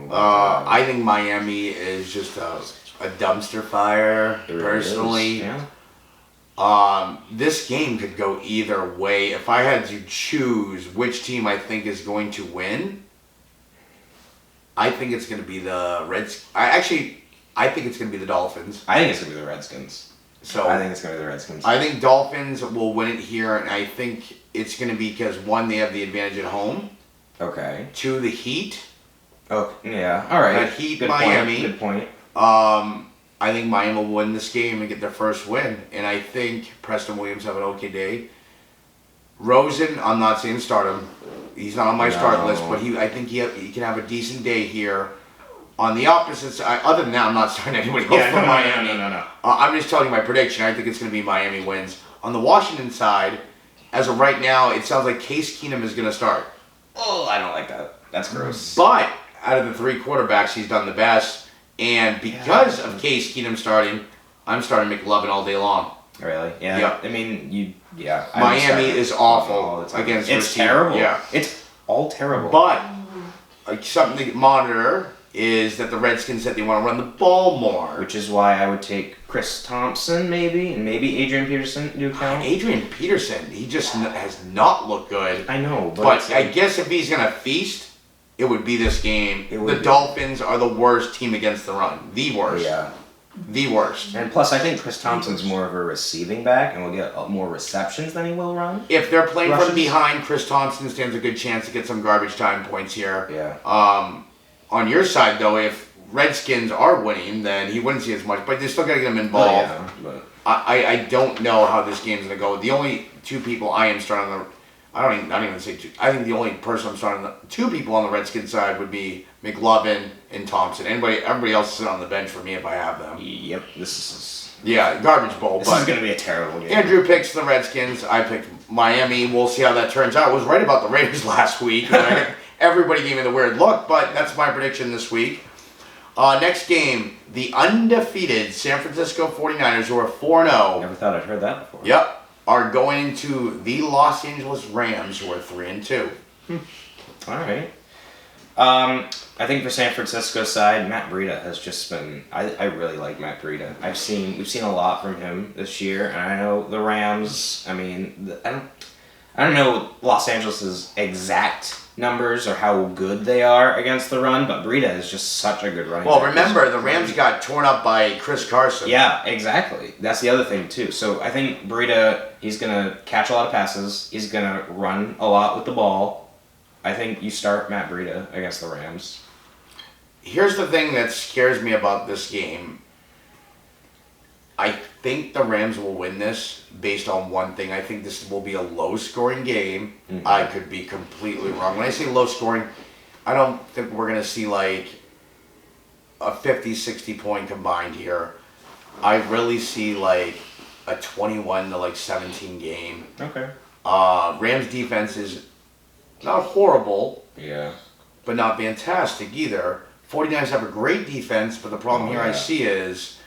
I think Miami is just a dumpster fire, personally. Is, yeah. This game could go either way. If I had to choose which team I think is going to win, I think it's going to be the Reds. I think it's going to be the Dolphins. I think it's going to be the Redskins. I think it's going to be the Redskins. I think Dolphins will win it here, and I think it's going to be because, one, they have the advantage at home. Okay. Two, the Heat. Oh, yeah. All right. Heat, good Miami. Good point. I think Miami will win this game and get their first win. And I think Preston Williams have an okay day. Rosen, I'm not saying start him. He's not on my start list, but I think he can have a decent day here. On the opposite side, other than that, I'm not starting anybody else from Miami. No. I'm just telling you my prediction. I think it's going to be Miami wins. On the Washington side, as of right now, it sounds like Case Keenum is going to start. Oh, I don't like that. That's gross. But out of the three quarterbacks, he's done the best. And because of Case Keenum starting, I'm starting McLovin all day long. Really? Yeah. Yeah. I mean, Miami is awful against It's receiver. terrible. Yeah. It's all terrible. But something to monitor is that the Redskins said they want to run the ball more. Which is why I would take Chris Thompson, maybe, and maybe Adrian Peterson do count. Adrian Peterson, he just has not looked good. I know, but I guess if he's going to feast, it would be this game. The Dolphins are the worst team against the run. The worst. Yeah. The worst. And plus, I think Chris Thompson's more of a receiving back and will get more receptions than he will run. If they're playing from behind, Chris Thompson stands a good chance to get some garbage time points here. Yeah. On your side, though, if Redskins are winning, then he wouldn't see as much, but they still got to get him involved. Oh, yeah, but I don't know how this game's going to go. The only two people I am starting on the... I don't even say two. I think the only person I'm starting... Two people on the Redskins side would be McLovin and Thompson. Everybody else is sitting on the bench for me if I have them. Yep. This Yeah, garbage bowl. This is going to be a terrible game. Andrew picks the Redskins. I picked Miami. We'll see how that turns out. I was right about the Raiders last week. Everybody gave me the weird look, but that's my prediction this week. Next game, the undefeated San Francisco 49ers, who are 4-0. Never thought I'd heard that before. Yep. Are going into the Los Angeles Rams, who are 3-2. All right. I think for San Francisco's side, Matt Breida has just been. I really like Matt Breida. We've seen a lot from him this year, and I know the Rams. I mean, I don't know Los Angeles' exact numbers or how good they are against the run, but Breida is just such a good running back. Well, remember, the Rams got torn up by Chris Carson. Yeah, exactly. That's the other thing, too. So I think Breida, he's going to catch a lot of passes. He's going to run a lot with the ball. I think you start Matt Breida against the Rams. Here's the thing that scares me about this game. I think the Rams will win this based on one thing. I think this will be a low-scoring game. Mm-hmm. I could be completely wrong. When I say low-scoring, I don't think we're going to see like a 50, 60 point combined here. I really see like a 21 to like 17 game. Okay. Rams defense is not horrible. Yeah. But not fantastic either. 49ers have a great defense, but the problem I see is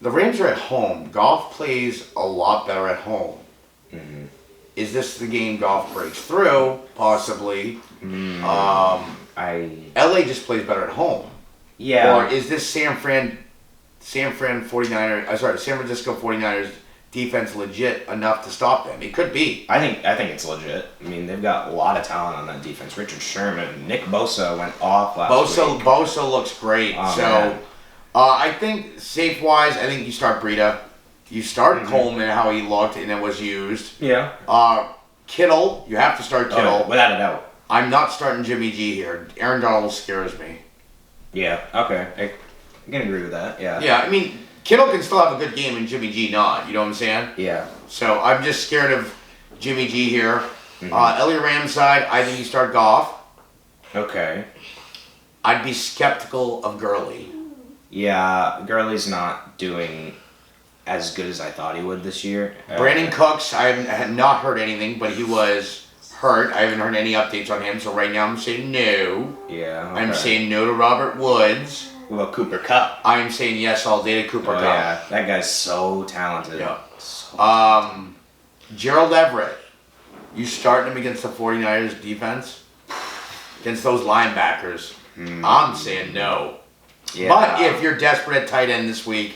the Rams are at home. Goff plays a lot better at home. Mm-hmm. Is this the game Goff breaks through? Possibly. LA just plays better at home. Yeah. Or is this San Francisco 49ers defense legit enough to stop them? It could be. I think it's legit. I mean, they've got a lot of talent on that defense. Richard Sherman, Nick Bosa went off last week. Bosa looks great. I think safe-wise, I think you start Breida. You start Coleman, how he looked, and it was used. Yeah. Kittle, you have to start Kittle. Oh, without a doubt. I'm not starting Jimmy G here. Aaron Donald scares me. Yeah, okay. I can agree with that, yeah. Yeah, I mean, Kittle can still have a good game and Jimmy G not. You know what I'm saying? Yeah. So I'm just scared of Jimmy G here. Elliott Rams side, I think you start Goff. Okay. I'd be skeptical of Gurley. Yeah, Gurley's not doing as good as I thought he would this year. Brandon Cooks, I had not heard anything, but he was hurt. I haven't heard any updates on him, so right now I'm saying no. Yeah. Okay. I'm saying no to Robert Woods. What about Cooper Kupp? I'm saying yes all day to Cooper Kupp. Yeah, that guy's so talented. Yeah. So Gerald Everett, you starting him against the 49ers defense? Against those linebackers? I'm saying no. Yeah. But if you're desperate at tight end this week,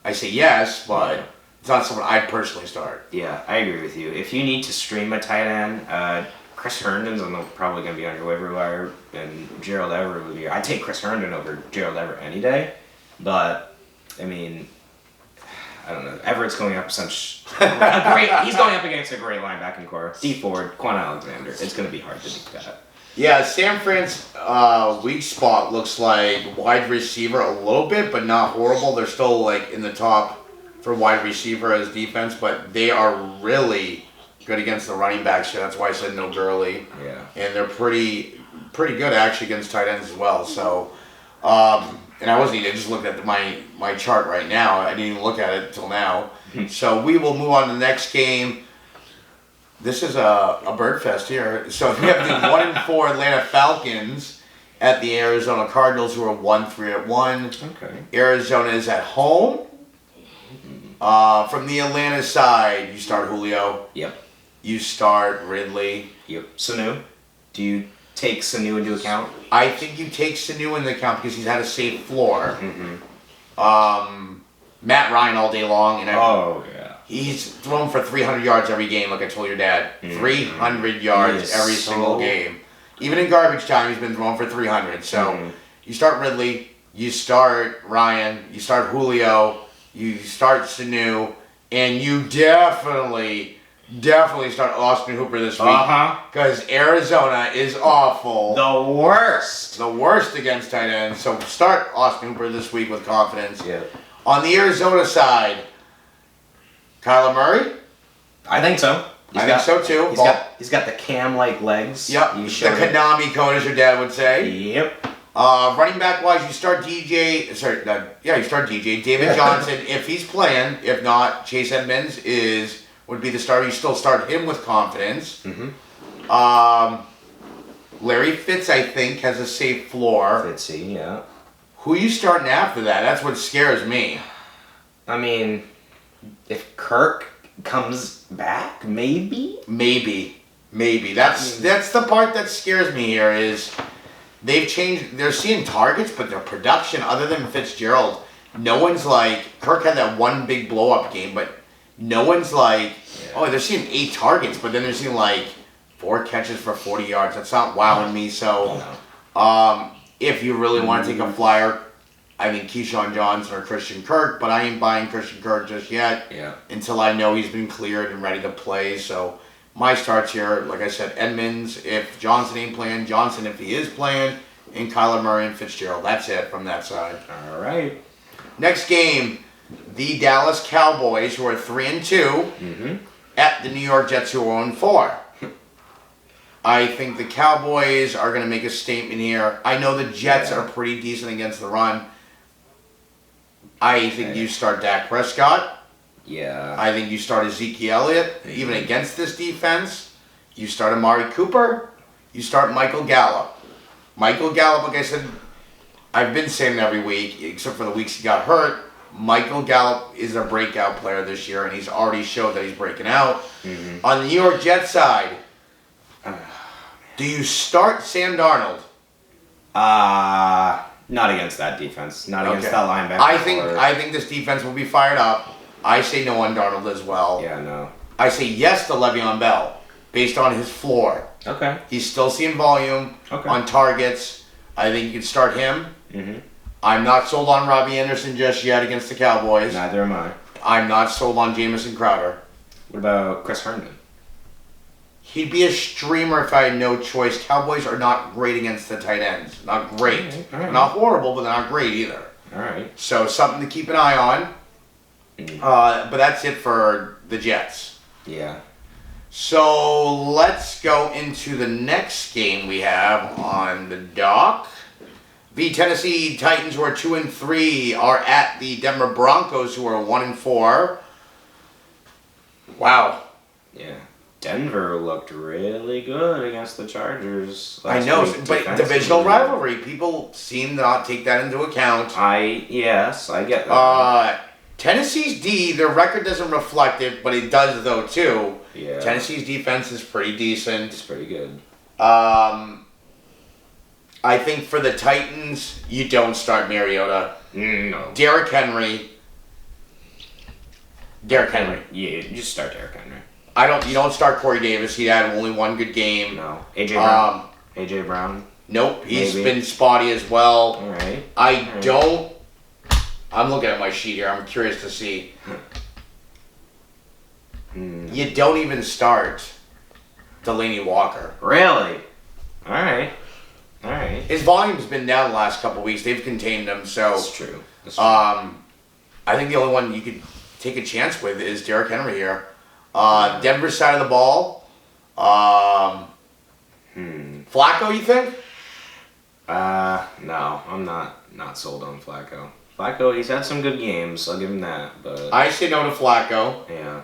I say yes, but it's not someone I'd personally start. Yeah, I agree with you. If you need to stream a tight end, Chris Herndon's probably going to be on your waiver wire, and Gerald Everett would be. I'd take Chris Herndon over Gerald Everett any day, but I mean, I don't know. Everett's going up he's going up against a great linebacking core. D Ford, Quan Alexander. It's going to be hard to beat that. Yeah, San Fran's weak spot looks like wide receiver a little bit, but not horrible. They're still like in the top for wide receiver as defense, but they are really good against the running backs. So that's why I said no Gurley. Yeah. And they're pretty good actually against tight ends as well. So, and I just looked at my chart right now. I didn't even look at it until now. So we will move on to the next game. This is a bird fest here. So we have the 1-4 Atlanta Falcons at the Arizona Cardinals, who are 1-3-1. Okay. Arizona is at home. From the Atlanta side, you start Julio. Yep. You start Ridley. Yep. Sanu. Do you take Sanu into account? I think you take Sanu into account because he's had a safe floor. Matt Ryan all day long. He's thrown for 300 yards every game, like I told your dad. 300 yards every single game. Even in garbage time, he's been thrown for 300. So you start Ridley, you start Ryan, you start Julio, you start Sanu, and you definitely start Austin Hooper this week. Because Arizona is awful. The worst. The worst against tight ends. So start Austin Hooper this week with confidence. Yeah. On the Arizona side, Kyler Murray? I think so. I think so too. He's got the Cam-like legs. Yep. The Konami code, as your dad would say. Yep. Running back wise, you start DJ. You start DJ. David Johnson, if he's playing. If not, Chase Edmonds would be the starter. You still start him with confidence. Mm-hmm. Larry Fitz, I think, has a safe floor. Fitzy, yeah. Who are you starting after that? That's what scares me. I mean, if Kirk comes back, maybe. That's the part that scares me here is they've changed. They're seeing targets, but their production, other than Fitzgerald, no one's like Kirk had that one big blow up game, but no one's like, oh, they're seeing 8 targets, but then they're seeing like 4 catches for 40 yards. That's not wowing me. So, if you really want to take a flyer, I think Keyshawn Johnson or Christian Kirk, but I ain't buying Christian Kirk just yet until I know he's been cleared and ready to play. So my starts here, like I said, Edmonds if Johnson ain't playing, Johnson if he is playing, and Kyler Murray and Fitzgerald. That's it from that side. All right. Next game, the Dallas Cowboys, who are 3-2, at the New York Jets, who are 0-4. I think the Cowboys are going to make a statement here. I know the Jets are pretty decent against the run. I think you start Dak Prescott. Yeah. I think you start Ezekiel Elliott. Even against this defense, you start Amari Cooper. You start Michael Gallup. Michael Gallup, like I said, I've been saying it every week, except for the weeks he got hurt. Michael Gallup is a breakout player this year, and he's already showed that he's breaking out. On the New York Jets side, do you start Sam Darnold? Not against that defense. Not against that linebacker. I think this defense will be fired up. I say no on Darnold as well. Yeah, no. I say yes to Le'Veon Bell, based on his floor. Okay. He's still seeing volume on targets. I think you can start him. I'm not sold on Robbie Anderson just yet against the Cowboys. Neither am I. I'm not sold on Jamison Crowder. What about Chris Herndon? He'd be a streamer if I had no choice. Cowboys are not great against the tight ends. Not great. All right. Not horrible, but they're not great either. All right. So something to keep an eye on. But that's it for the Jets. Yeah. So let's go into the next game we have on the dock. The Tennessee Titans, who are 2-3, are at the Denver Broncos, who are 1-4. Wow. Yeah. Denver looked really good against the Chargers. I know, but divisional rivalry. People seem to not take that into account. Yes, I get that. Tennessee's D, their record doesn't reflect it, but it does though too. Yeah. Tennessee's defense is pretty decent. It's pretty good. I think for the Titans, you don't start Mariota. No. Derrick Henry. Yeah, you just start Derrick Henry. You don't start Corey Davis. He had only one good game. No. AJ Brown. AJ Brown. Nope. He's been spotty as well. All right. I'm looking at my sheet here. I'm curious to see. You don't even start Delaney Walker. Really? All right. His volume's been down the last couple weeks. They've contained him, so That's true. I think the only one you could take a chance with is Derrick Henry here. Denver's side of the ball. Flacco, you think? No, I'm not sold on Flacco. Flacco, he's had some good games. I'll give him that, but I say no to Flacco. Yeah.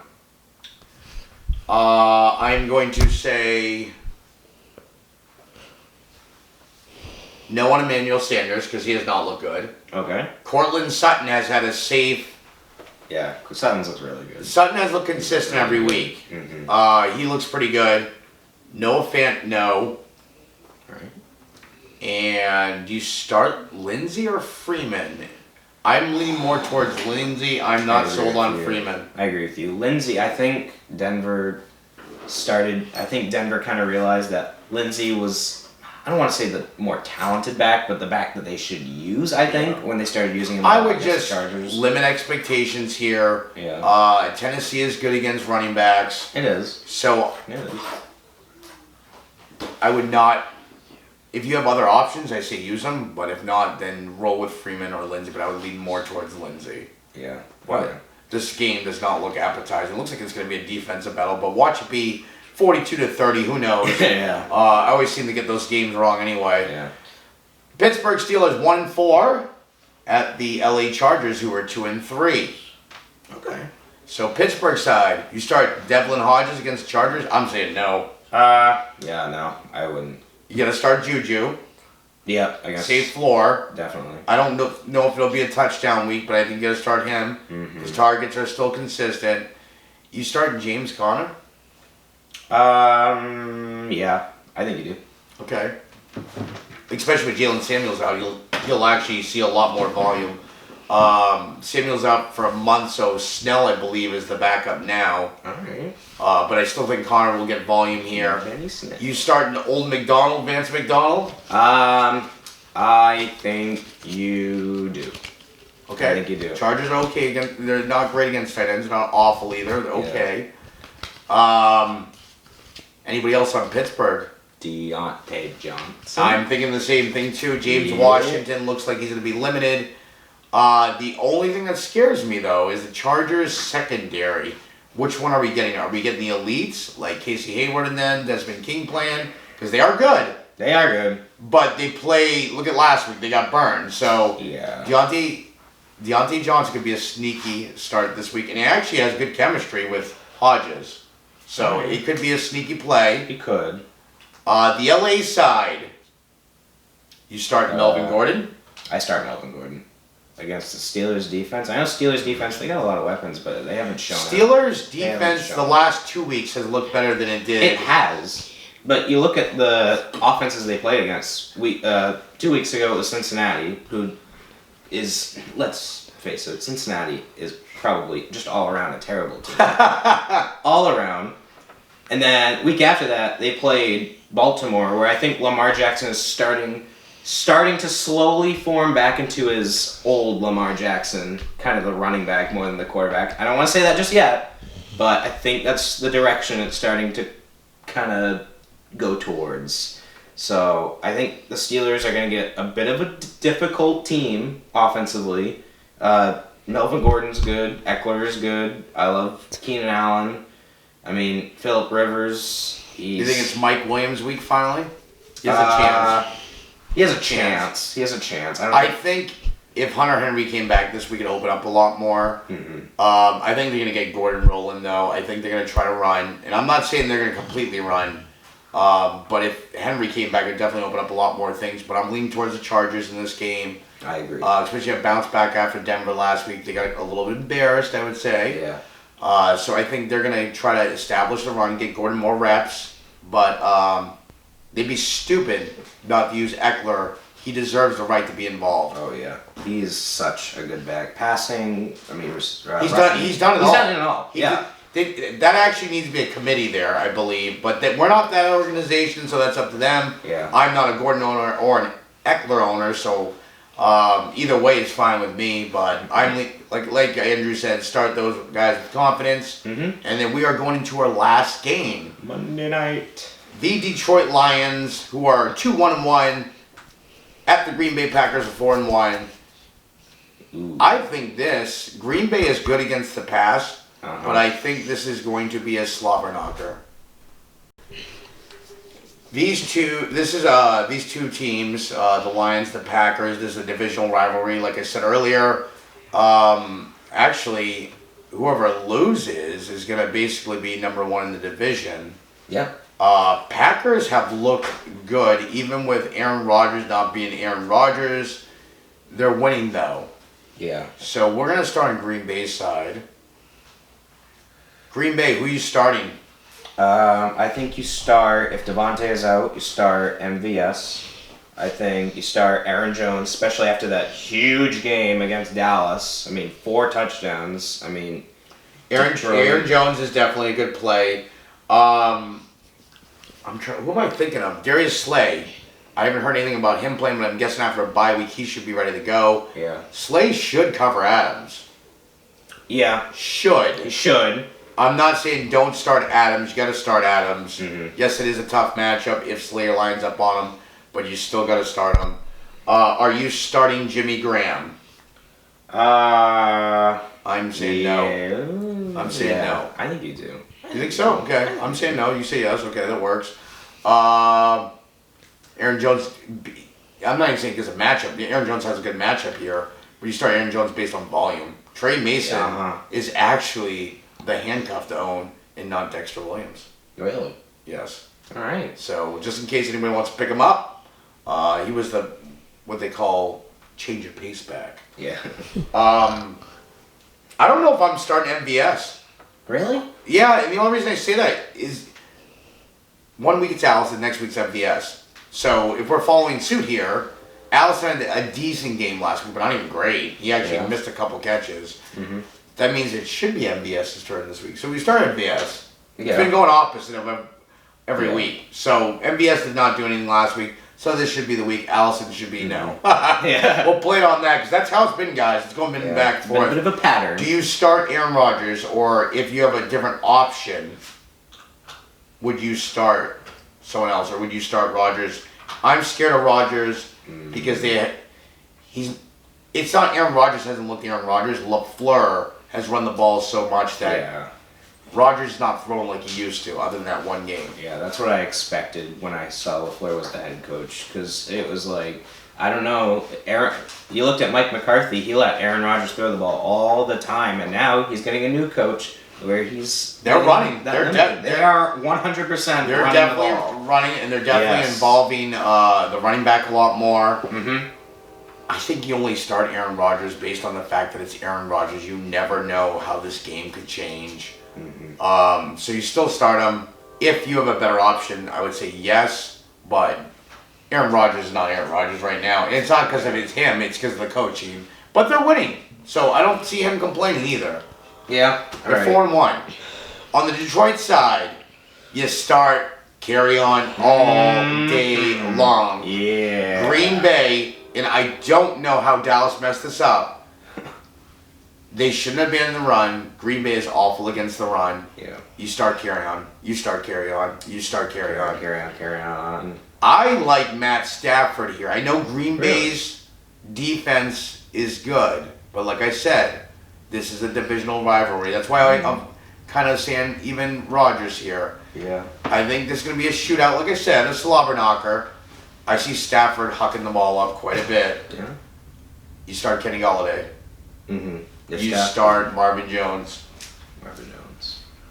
I'm going to say no on Emmanuel Sanders because he does not look good. Okay. Cortland Sutton has had a safe. Yeah, Sutton's looks really good. Sutton has looked consistent every week. He looks pretty good. Noah Fant, no. Right. And do you start Lindsey or Freeman? I'm leaning more towards Lindsey. I'm not sold on Freeman. I agree with you. Lindsey, I think Denver kind of realized that Lindsey was, I don't want to say the more talented back, but the back that they should use, I think, when they started using him. I would just Chargers. Limit expectations here. Yeah. Tennessee is good against running backs. It is. So It is. I would not. If you have other options, I say use them. But if not, then roll with Freeman or Lindsey. But I would lean more towards Lindsey. Yeah. But this game does not look appetizing. It looks like it's going to be a defensive battle. But watch it be 42-30. Who knows? Yeah. I always seem to get those games wrong anyway. Yeah. Pittsburgh Steelers 1-4 at the LA Chargers, who are 2-3. Okay. So Pittsburgh side, you start Devlin Hodges against Chargers. I'm saying no. Yeah, no, I wouldn't. You gotta start Juju. Yeah, I guess. Safe floor. Definitely. I don't know if it'll be a touchdown week, but I think you gotta start him. His targets are still consistent. You start James Conner? Yeah, I think you do. Okay. Especially with Jalen Samuels out, you'll actually see a lot more volume. Samuel's out for a month, so Snell, I believe, is the backup now. Alright. But I still think Connor will get volume here. Benny Smith. You start an old McDonald, Vance McDonald? I think you do. Okay. I think you do. Chargers are okay against. They're not great against tight ends. They're not awful either. They're okay. Anybody else on Pittsburgh? Deontay Johnson. I'm thinking the same thing too. James Washington looks like he's going to be limited. The only thing that scares me though is the Chargers secondary. Which one are we getting? Are we getting the elites like Casey Hayward and then Desmond King playing? Because they are good. They are good. But they play. Look at last week. They got burned. So Yeah. Deontay Johnson could be a sneaky start this week, and he actually has good chemistry with Hodges. So it could be a sneaky play. He could. The LA side, you start Melvin Gordon. I start Melvin Gordon against the Steelers defense. I know Steelers defense, they got a lot of weapons, but they haven't shown Steelers defense the last 2 weeks has looked better than it did. It has. But you look at the offenses they played against. 2 weeks ago it was Cincinnati, who is, let's face it, Cincinnati is probably just all around a terrible team. All around. And then week after that, they played Baltimore, where I think Lamar Jackson is starting to slowly form back into his old Lamar Jackson, kind of the running back more than the quarterback. I don't want to say that just yet, but I think that's the direction it's starting to kind of go towards. So I think the Steelers are going to get a bit of a difficult team offensively. Melvin Gordon's good. Eckler is good. I love Keenan Allen. I mean, Phillip Rivers. You think it's Mike Williams week finally? He has a chance. He has a chance. He has a chance. I think if Hunter Henry came back this week, it'd open up a lot more. I think they're going to get Gordon rolling, though. I think they're going to try to run. And I'm not saying they're going to completely run. But if Henry came back, it'd definitely open up a lot more things. But I'm leaning towards the Chargers in this game. I agree. Especially a bounce back after Denver last week. They got a little bit embarrassed, I would say. Yeah. So I think they're going to try to establish the run, get Gordon more reps. But they'd be stupid not to use Eckler. He deserves the right to be involved. Oh, yeah. He's such a good back. Passing, I mean, he's done it all. He's done it all. Yeah. That actually needs to be a committee there, I believe. But we're not that organization, so that's up to them. Yeah. I'm not a Gordon owner or an Eckler owner, so either way is fine with me. But I'm like Andrew said, start those guys with confidence. And then we are going into our last game. Monday night. The Detroit Lions, who are 2-1-1, at the Green Bay Packers are 4-1. I think Green Bay is good against the pass. But I think this is going to be a slobber knocker. These two teams, the Lions, the Packers. This is a divisional rivalry, like I said earlier. Actually, whoever loses is going to basically be number one in the division. Yeah. Packers have looked good, even with Aaron Rodgers not being Aaron Rodgers. They're winning though. Yeah. So we're going to start on Green Bay's side. Green Bay, who are you starting? I think you start, if Devontae is out, you start MVS. I think you start Aaron Jones, especially after that huge game against Dallas. I mean, 4 touchdowns. I mean, Aaron Jones is definitely a good play. Who am I thinking of? Darius Slay. I haven't heard anything about him playing, but I'm guessing after a bye week, he should be ready to go. Yeah. Slay should cover Adams. Yeah. Should. He should. I'm not saying don't start Adams. You got to start Adams. Yes, it is a tough matchup if Slayer lines up on him, but you still got to start him. Are you starting Jimmy Graham? I'm saying no. I'm saying no. I think you do. You think so? Okay. I'm saying no. You say yes. Okay, that works. Aaron Jones, I'm not even saying because of matchup. Aaron Jones has a good matchup here, but you start Aaron Jones based on volume. Trey Mason is actually the handcuff to own and not Dexter Williams. Really? Yes. All right. So just in case anybody wants to pick him up, he was what they call change of pace back. Yeah. I don't know if I'm starting MVS. Really? Yeah, and the only reason I say that is 1 week it's Allison, next week's MVS. So if we're following suit here, Allison had a decent game last week, but not even great. He actually missed a couple catches. Mm-hmm. That means it should be MVS's turn this week. So we start MVS. It's been going opposite of every week. So MVS did not do anything last week. So this should be the week. Allison should be no. We'll play it on that because that's how it's been, guys. It's going back and forth. A bit of a pattern. Do you start Aaron Rodgers, or if you have a different option, would you start someone else, or would you start Rodgers? I'm scared of Rodgers because it's not Aaron Rodgers hasn't looked Aaron Rodgers. LaFleur has run the ball so much that Rodgers is not throwing like he used to, other than that one game. Yeah, that's what I expected when I saw LaFleur was the head coach, because it was like, I don't know, you looked at Mike McCarthy, he let Aaron Rodgers throw the ball all the time, and now he's getting a new coach where they're running. They are 100% They're running definitely the ball. running, and they're definitely involving the running back a lot more. Mm-hmm. I think you only start Aaron Rodgers based on the fact that it's Aaron Rodgers. You never know how this game could change. Mm-hmm. So you still start him. If you have a better option, I would say yes, but Aaron Rodgers is not Aaron Rodgers right now. And it's not because of him, it's because of the coaching. But they're winning, so I don't see him complaining either. Yeah. They're 4-1. On the Detroit side, you start carry on all day long. Yeah. Green Bay, and I don't know how Dallas messed this up. They shouldn't have been in the run. Green Bay is awful against the run. Yeah. You start carry on. You start carry on. You start carry on. Carry on. I like Matt Stafford here. I know Green Bay's defense is good, but like I said, this is a divisional rivalry. That's why I'm kind of saying even Rodgers here. Yeah. I think this is going to be a shootout. Like I said, a slobber knocker. I see Stafford hucking the ball up quite a bit. Yeah. You start Kenny Golladay. Mm-hmm. You start Marvin Jones.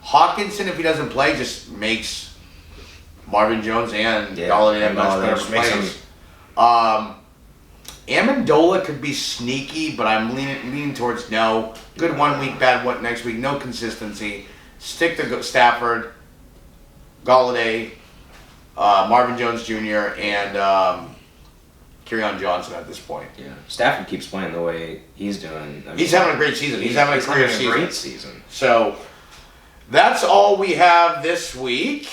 Hawkinson, if he doesn't play, just makes Marvin Jones and Golladay have much better plays. Amendola could be sneaky, but I'm leaning towards no. Good 1 week, bad one next week. No consistency. Stick to Stafford, Golladay, Marvin Jones Jr., and Kerryon Johnson at this point. Yeah, Stafford keeps playing the way he's doing. I mean, he's having a great season. He's having a career season. Great season. So that's all we have this week.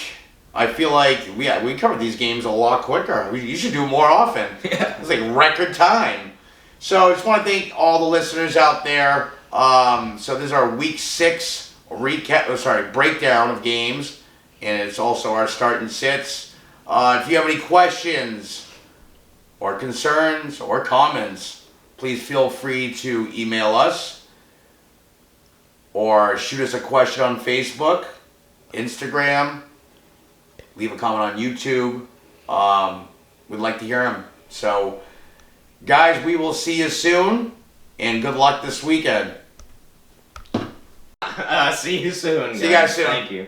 I feel like we covered these games a lot quicker. You should do more often. Yeah. It's like record time. So I just want to thank all the listeners out there. So this is our week 6 breakdown of games, and it's also our start and sits. If you have any questions or concerns or comments, please feel free to email us or shoot us a question on Facebook, Instagram, leave a comment on YouTube. We'd like to hear them. So, guys, we will see you soon, and good luck this weekend. See you soon. See you guys soon. Thank you.